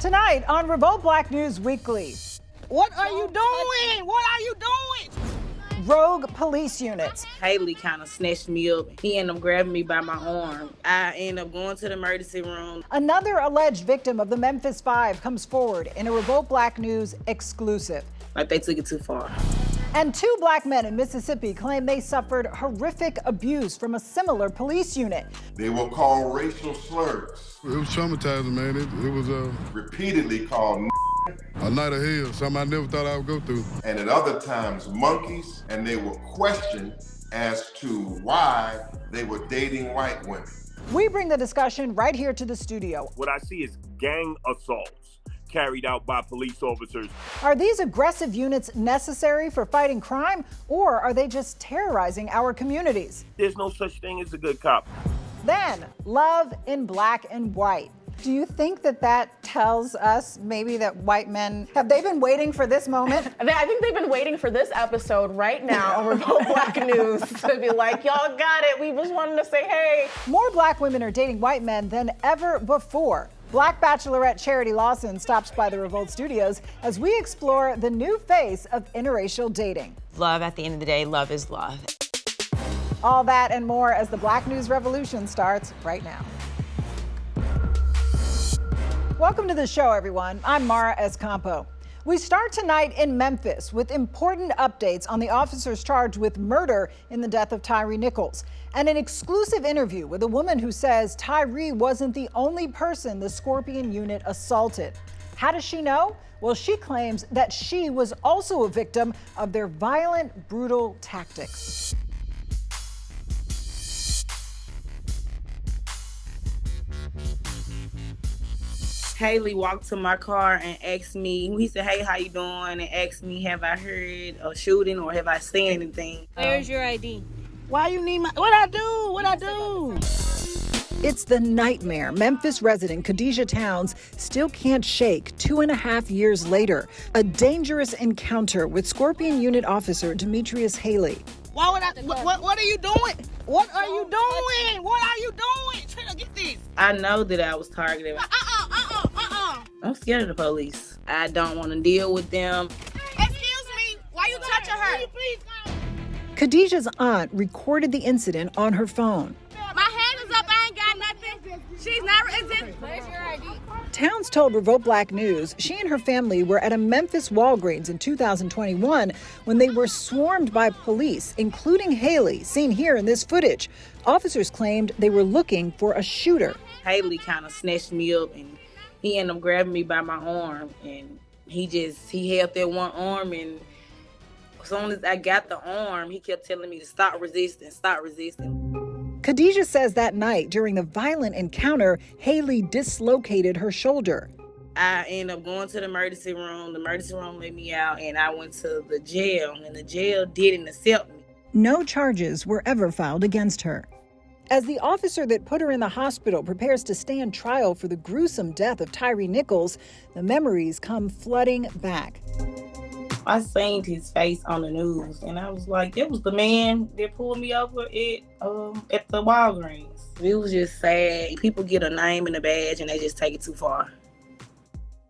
Tonight on Revolt Black News Weekly. What are you doing? What are you doing? Rogue police units. Haley kind of snatched me up. He ended up grabbing me by my arm. I ended up going to the emergency room. Another alleged victim of the Memphis Five comes forward in a Revolt Black News exclusive. Like they took it too far. And two black men in Mississippi claim they suffered horrific abuse from a similar police unit. They were called racial slurs. It was traumatizing, man. It was repeatedly called a night of hell, something I never thought I would go through. and at other times monkeys, and they were questioned as to why they were dating white women. We bring the discussion right here to the studio. What I see is gang assaults carried out by police officers. Are these aggressive units necessary for fighting crime, or are they just terrorizing our communities? There's no such thing as a good cop. Then, love in black and white. Do you think that tells us maybe that white men, have they been waiting for this moment? I think they've been waiting for this episode right now on Revolt Black News to be like, y'all got it. We just wanted to say, hey. More black women are dating white men than ever before. Black bachelorette Charity Lawson stops by the Revolt Studios as we explore the new face of interracial dating. Love, at the end of the day, love is love. All that and more as the Black News Revolution starts right now. Welcome to the show, everyone. I'm Mara Escampo. We start tonight in Memphis with important updates on the officers charged with murder in the death of Tyree Nichols, and an exclusive interview with a woman who says Tyree wasn't the only person the Scorpion unit assaulted. How does she know? Well, she claims that she was also a victim of their violent, brutal tactics. Haley walked to my car and asked me, he said, hey, how you doing? And asked me, have I heard a shooting or have I seen anything? Where's your ID? Why you need my, what I do? It's the nightmare Memphis resident Khadijah Towns still can't shake 2.5 years later. A dangerous encounter with Scorpion Unit officer Demetrius Haley. Why would I, what are you doing? What are you doing? What are you doing? Trying to get this. I know that I was targeted. I'm scared of the police. I don't want to deal with them. Excuse me, why you touching her? Khadijah's aunt recorded the incident on her phone. My hand is up, I ain't got nothing. She's not resisting. Where's your ID? Towns told Revolt Black News she and her family were at a Memphis Walgreens in 2021 when they were swarmed by police, including Haley, seen here in this footage. Officers claimed they were looking for a shooter. Haley kind of snatched me up and he ended up grabbing me by my arm, and he held that one arm, and as soon as I got the arm, he kept telling me to stop resisting. Khadijah says that night during the violent encounter, Haley dislocated her shoulder. I ended up going to the emergency room. The emergency room let me out, and I went to the jail, and the jail didn't accept me. No charges were ever filed against her. As the officer that put her in the hospital prepares to stand trial for the gruesome death of Tyree Nichols, the memories come flooding back. I seen his face on the news, and I was like, that was the man that pulled me over at the Walgreens. It was just sad. People get a name and a badge, and they just take it too far.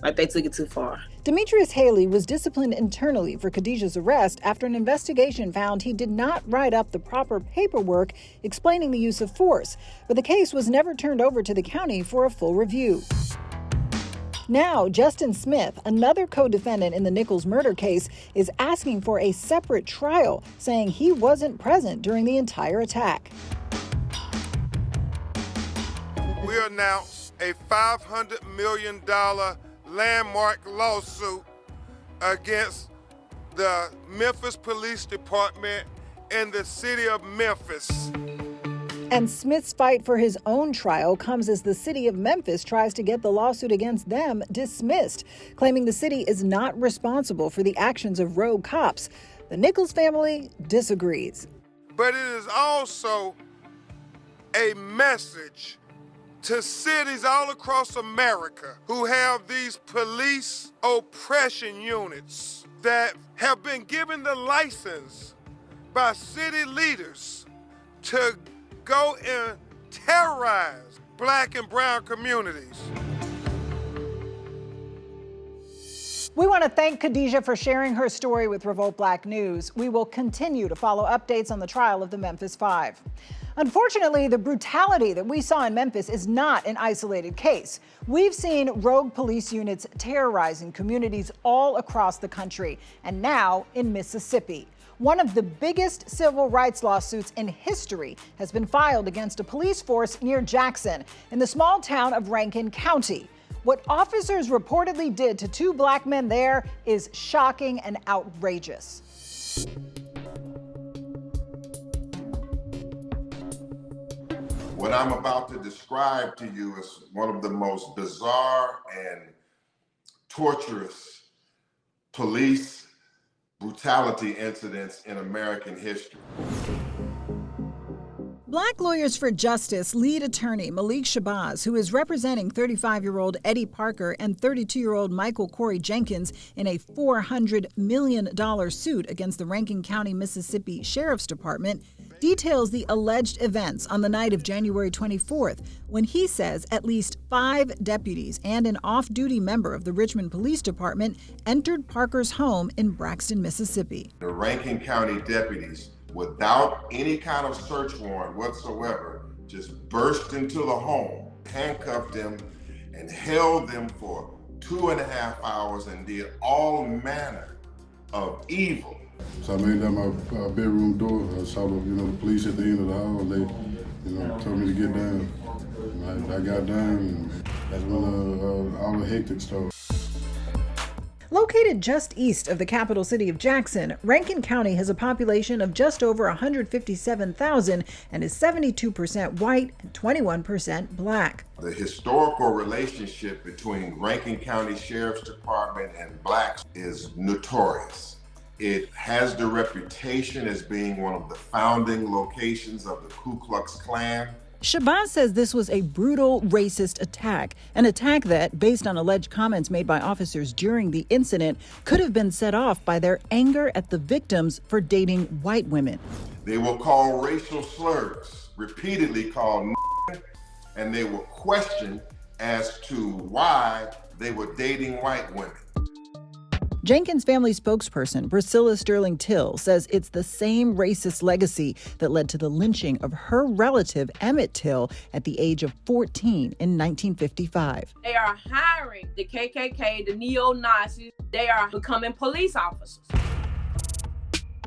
Like they took it too far. Demetrius Haley was disciplined internally for Khadijah's arrest after an investigation found he did not write up the proper paperwork explaining the use of force, but the case was never turned over to the county for a full review. Now, Justin Smith, another co-defendant in the Nichols murder case, is asking for a separate trial, saying he wasn't present during the entire attack. We announced a $500 million landmark lawsuit against the Memphis Police Department and the city of Memphis. And Smith's fight for his own trial comes as the city of Memphis tries to get the lawsuit against them dismissed, claiming the city is not responsible for the actions of rogue cops. The Nichols family disagrees. But it is also a message to cities all across America who have these police oppression units that have been given the license by city leaders to go and terrorize Black and brown communities. We want to thank Khadijah for sharing her story with Revolt Black News. We will continue to follow updates on the trial of the Memphis Five. Unfortunately, the brutality that we saw in Memphis is not an isolated case. We've seen rogue police units terrorizing communities all across the country, and now in Mississippi. One of the biggest civil rights lawsuits in history has been filed against a police force near Jackson in the small town of Rankin County. What officers reportedly did to two black men there is shocking and outrageous. What I'm about to describe to you is one of the most bizarre and torturous police brutality incidents in American history. Black Lawyers for Justice lead attorney Malik Shabazz, who is representing 35-year-old Eddie Parker and 32-year-old Michael Corey Jenkins in a $400 million suit against the Rankin County, Mississippi Sheriff's Department, details the alleged events on the night of January 24th, when he says at least 5 deputies and an off-duty member of the Richmond Police Department entered Parker's home in Braxton, Mississippi. The Rankin County deputies, without any kind of search warrant whatsoever, just burst into the home, handcuffed them, and held them for 2.5 hours and did all manner of evil. So I made out my bedroom door. I saw the police at the end of the hall. They, told me to get down. And I got down, and that's when all the hectic started. Located just east of the capital city of Jackson, Rankin County has a population of just over 157,000 and is 72% white and 21% black. The historical relationship between Rankin County Sheriff's Department and blacks is notorious. It has the reputation as being one of the founding locations of the Ku Klux Klan. Shabazz says this was a brutal, racist attack, an attack that, based on alleged comments made by officers during the incident, could have been set off by their anger at the victims for dating white women. They will call racial slurs, repeatedly called and they were questioned as to why they were dating white women. Jenkins family spokesperson Priscilla Sterling Till says it's the same racist legacy that led to the lynching of her relative Emmett Till at the age of 14 in 1955. They are hiring the KKK, the neo-Nazis. They are becoming police officers.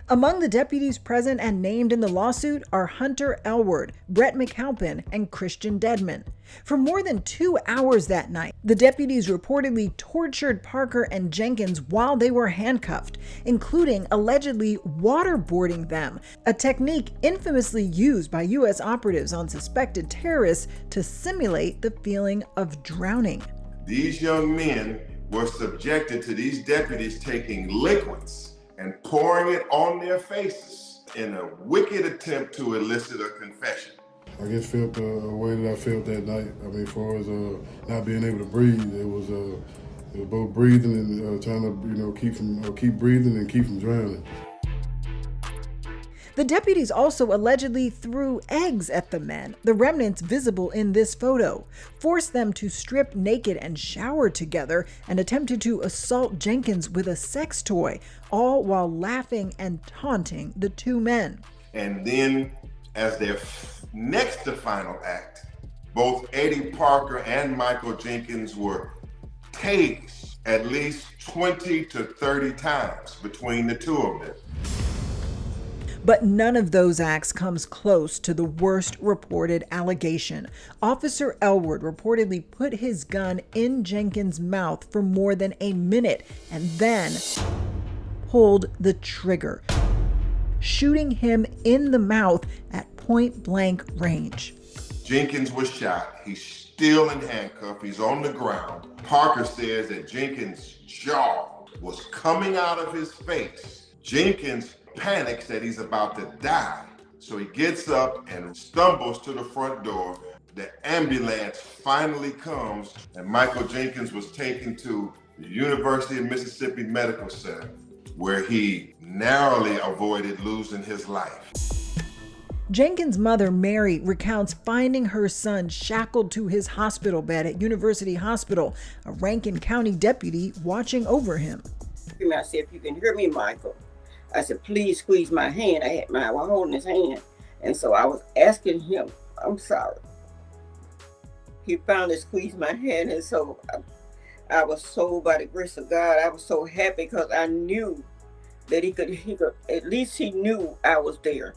Among the deputies present and named in the lawsuit are Hunter Elward, Brett McAlpin, and Christian Dedman. For more than 2 hours that night, the deputies reportedly tortured Parker and Jenkins while they were handcuffed, including allegedly waterboarding them, a technique infamously used by U.S. operatives on suspected terrorists to simulate the feeling of drowning. These young men were subjected to these deputies taking liquids and pouring it on their faces in a wicked attempt to elicit a confession. I just felt the way that I felt that night. I mean, as far as not being able to breathe, it was both breathing and trying to keep breathing and keep from drowning. The deputies also allegedly threw eggs at the men, the remnants visible in this photo, forced them to strip naked and shower together, and attempted to assault Jenkins with a sex toy, all while laughing and taunting the two men. And then, as their next to final act, both Eddie Parker and Michael Jenkins were tased at least 20 to 30 times between the two of them. But none of those acts comes close to the worst reported allegation. Officer Elward reportedly put his gun in Jenkins' mouth for more than a minute and then pulled the trigger, shooting him in the mouth at point-blank range. Jenkins was shot. He's still in handcuffs. He's on the ground. Parker says that Jenkins' jaw was coming out of his face. Jenkins panics that he's about to die. So he gets up and stumbles to the front door. The ambulance finally comes, and Michael Jenkins was taken to the University of Mississippi Medical Center, where he narrowly avoided losing his life. Jenkins' mother, Mary, recounts finding her son shackled to his hospital bed at University Hospital, a Rankin County deputy watching over him. I said, if you can hear me, Michael, I said, please squeeze my hand. I was holding his hand. And so I was asking him, I'm sorry. He finally squeezed my hand. And so I was so, by the grace of God, I was so happy because I knew that he could, at least he knew I was there.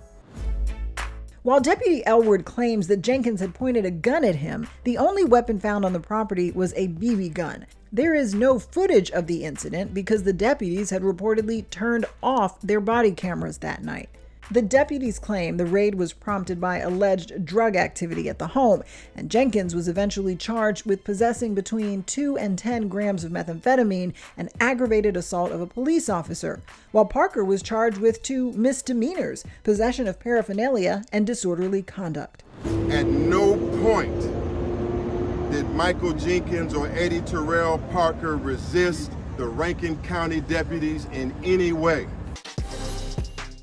While Deputy Elwood claims that Jenkins had pointed a gun at him, the only weapon found on the property was a BB gun. There is no footage of the incident because the deputies had reportedly turned off their body cameras that night. The deputies claim the raid was prompted by alleged drug activity at the home, and Jenkins was eventually charged with possessing between 2 and 10 grams of methamphetamine and aggravated assault of a police officer, while Parker was charged with 2 misdemeanors, possession of paraphernalia and disorderly conduct. At no point did Michael Jenkins or Eddie Terrell Parker resist the Rankin County deputies in any way.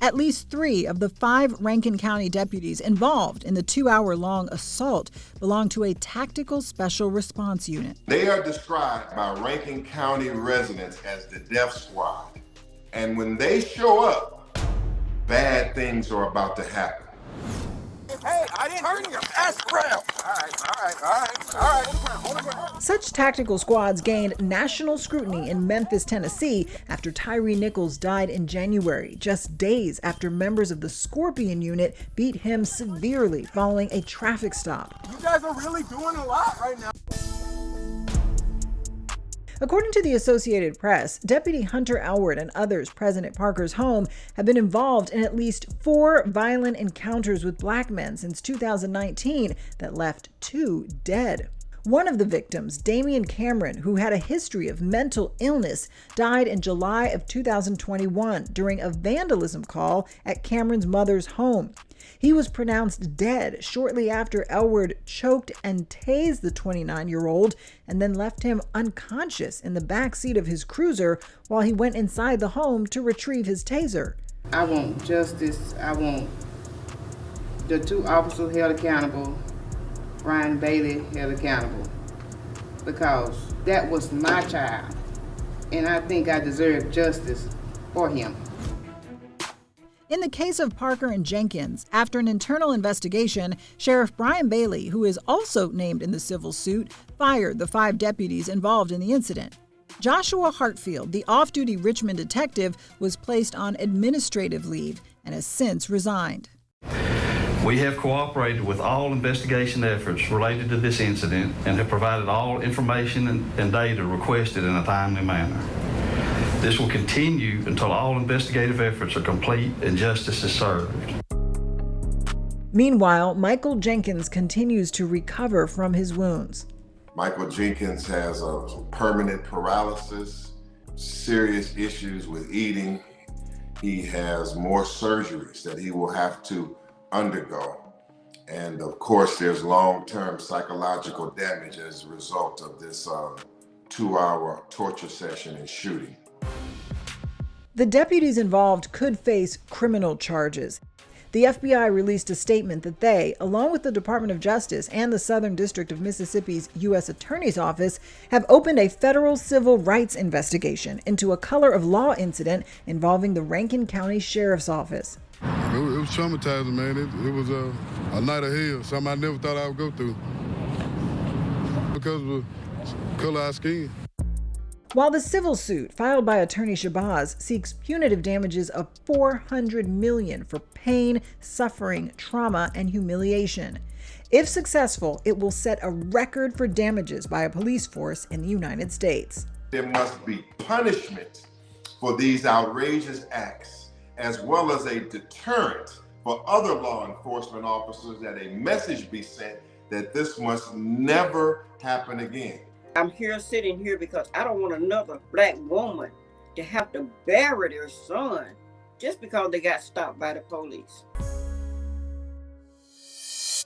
At least 3 of the 5 Rankin County deputies involved in the 2-hour-long assault belong to a tactical special response unit. They are described by Rankin County residents as the Death Squad. And when they show up, bad things are about to happen. Hey, I didn't turn your ass around. All right. Such tactical squads gained national scrutiny in Memphis, Tennessee after Tyree Nichols died in January, just days after members of the Scorpion unit beat him severely following a traffic stop. You guys are really doing a lot right now. According to the Associated Press, Deputy Hunter Elwood and others present at Parker's home have been involved in at least 4 violent encounters with black men since 2019 that left 2 dead. One of the victims, Damian Cameron, who had a history of mental illness, died in July of 2021 during a vandalism call at Cameron's mother's home. He was pronounced dead shortly after Elwood choked and tased the 29-year-old and then left him unconscious in the back seat of his cruiser while he went inside the home to retrieve his taser. I want justice. I want the 2 officers held accountable, Brian Bailey held accountable, because that was my child, and I think I deserve justice for him. In the case of Parker and Jenkins, after an internal investigation, Sheriff Brian Bailey, who is also named in the civil suit, fired the 5 deputies involved in the incident. Joshua Hartfield, the off-duty Richmond detective, was placed on administrative leave and has since resigned. We have cooperated with all investigation efforts related to this incident and have provided all information and data requested in a timely manner. This will continue until all investigative efforts are complete and justice is served. Meanwhile, Michael Jenkins continues to recover from his wounds. Michael Jenkins has a permanent paralysis, serious issues with eating. He has more surgeries that he will have to undergo. And of course, there's long-term psychological damage as a result of this 2-hour torture session and shooting. The deputies involved could face criminal charges. The FBI released a statement that they, along with the Department of Justice and the Southern District of Mississippi's U.S. Attorney's Office, have opened a federal civil rights investigation into a color of law incident involving the Rankin County Sheriff's Office. It was traumatizing, man. It was a night of hell, something I never thought I would go through because of the color of our skin. While the civil suit filed by attorney Shabazz seeks punitive damages of $400 million for pain, suffering, trauma, and humiliation. If successful, it will set a record for damages by a police force in the United States. There must be punishment for these outrageous acts, as well as a deterrent for other law enforcement officers, that a message be sent that this must never happen again. I'm here sitting here because I don't want another black woman to have to bury their son just because they got stopped by the police.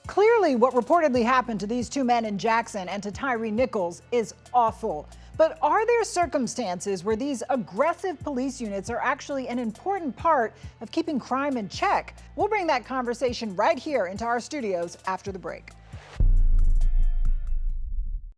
Clearly, what reportedly happened to these 2 men in Jackson and to Tyree Nichols is awful. But are there circumstances where these aggressive police units are actually an important part of keeping crime in check? We'll bring that conversation right here into our studios after the break.